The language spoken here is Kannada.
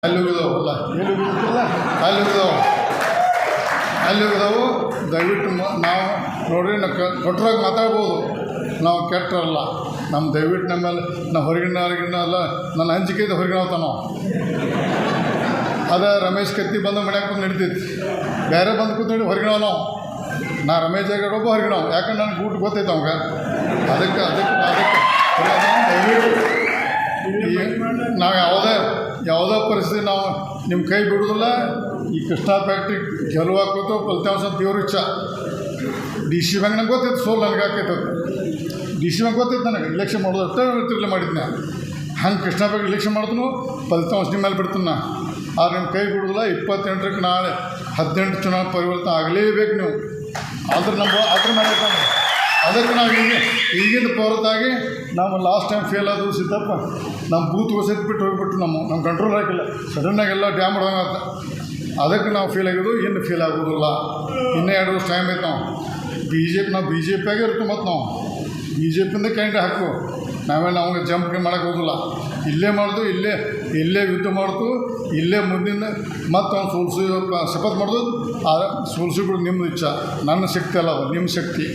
ಅಲ್ಲಿ ಹೋಗಿದಾವಲ್ಲ ಅಲ್ಲಿ ಹೋಗಿದಾವು ದಯವಿಟ್ಟು ನಾವು ನೋಡ್ರಿ ನಾವು ಕೊಟ್ಟರಾಗ ಮಾತಾಡ್ಬೋದು, ನಾವು ಕೆಟ್ಟರಲ್ಲ. ನಮ್ಮ ದಯವಿಟ್ಟು ನಮ್ಮಲ್ಲಿ ನಾವು ಹೊರಗಿನ ಅಲ್ಲ, ನನ್ನ ಹಂಚಿಕೆ ಹೊರಗಿನ ಹೋಗ್ತಾವ ನಾವು. ಅದೇ ರಮೇಶ್ ಕತ್ತಿ ಬಂದು ಮನ್ಯಾಗ ಕೂತು ನಡಿತೈತಿ, ಬೇರೆ ಬಂದು ಕೂತ್ಕೊಂಡು ಹೊರಗಿನ ನಾವು. ನಾ ರಮೇಶ್ ಜಾಗ ಒಬ್ಬ ಹೊರಗಿನ, ಯಾಕಂದ್ರೆ ನನಗೆ ಊಟ ಗೊತ್ತೈತೆ ಅವಾಗ. ಅದಕ್ಕೆ ದಯವಿಟ್ಟು ನಾವು ಯಾವುದೇ ಪರಿಸ್ಥಿತಿ ನಾವು ನಿಮ್ಮ ಕೈ ಬಿಡೋದಿಲ್ಲ. ಈ ಕೃಷ್ಣಾ ಫ್ಯಾಕ್ಟ್ರಿ ಗೆಲುವಾಗ್ತೋ ಫಲಿತಾಂಶ ದೇವ್ರ ಇಚ್ಛ. ಡಿ ಸಿ ಬ್ಯಾಂಕ್ ನಂಗೆ ಗೊತ್ತಿತ್ತು, ಸೋಲ್ ನನಗೆ ಹಾಕೈತೆ. ಡಿ ಸಿ ಬ್ಯಾಂಕ್ ಗೊತ್ತಿತ್ತು ನನಗೆ, ಇಲೆಕ್ಷನ್ ಮಾಡೋದು ಅಷ್ಟೇ ತಿರ್ಲೆ ಮಾಡಿದ್ನ. ಹಂಗೆ ಕೃಷ್ಣಾ ಫ್ಯಾಕ್ಟ್ರಿ ಇಲೆಕ್ಷನ್ ಮಾಡಿದ್ನು ಫಲಿತಾಂಶ ನಿಮ್ಮ ಮೇಲೆ ಬಿಡ್ತೀನಿ. ಆದ್ರೆ ನಿಮ್ಮ ಕೈ ಬಿಡೋದಿಲ್ಲ. 28ಕ್ಕೆ ನಾಳೆ 18 ಚುನಾವಣೆ ಪರಿವರ್ತನೆ ಆಗಲೇಬೇಕು ನೀವು. ಅದ್ರ ಮೇಲೆ ಅದಕ್ಕೆ ನಾವು ಈಗಿನ ಪೌರತಾಗಿ ನಾವು ಲಾಸ್ಟ್ ಟೈಮ್ ಫೇಲ್ ಆದರೂ ಸಿದ್ದಪ್ಪ ನಮ್ಮ ಬೂತ್ ಹೊಸದು ಬಿಟ್ಟು ಹೋಗಿಬಿಟ್ಟು ನಮ್ಮ ಕಂಟ್ರೋಲ್ ಆಗಿಲ್ಲ. ಸಡನ್ನಾಗೆಲ್ಲ ಡ್ಯಾಮ್ ಹೊಡೆದಂಗೆ. ಅದಕ್ಕೆ ನಾವು ಫೇಲ್ ಆಗಿದ್ದು, ಇನ್ನು ಫೇಲ್ ಆಗೋದಿಲ್ಲ. ಇನ್ನೂ 2 ವರ್ಷ ಟೈಮ್ ಐತೆ. ನಾವು ಬಿ ಜೆ ಪಿಯಾಗೆ ಇರ್ತೀವಿ. ಮತ್ತು ನಾವು ಬಿ ಜೆ ಪಿಯಿಂದ ಕ್ಯಾಂಡಿಡೇಟ್ ಹಾಕು. ನಮಗೆ ಜಂಪ್ ಮಾಡೋಕ್ಕೆ ಹೋಗೋಲ್ಲ. ಇಲ್ಲೇ ಮಾಡೋದು, ಇಲ್ಲೇ ಯುದ್ಧ ಮಾಡ್ತು, ಇಲ್ಲೇ ಮುಂದಿನ ಮತ್ತು ಅವ್ನು ಸೋಲಿಸಿ ಶಪಥ ಮಾಡೋದು. ಸೋಲಿಸಿ ಬಿಡೋದು ನಿಮ್ಮ ಇಚ್ಛೆ. ನನ್ನ ಶಕ್ತಿ ಅಲ್ಲ, ಅದು ನಿಮ್ಮ ಶಕ್ತಿ.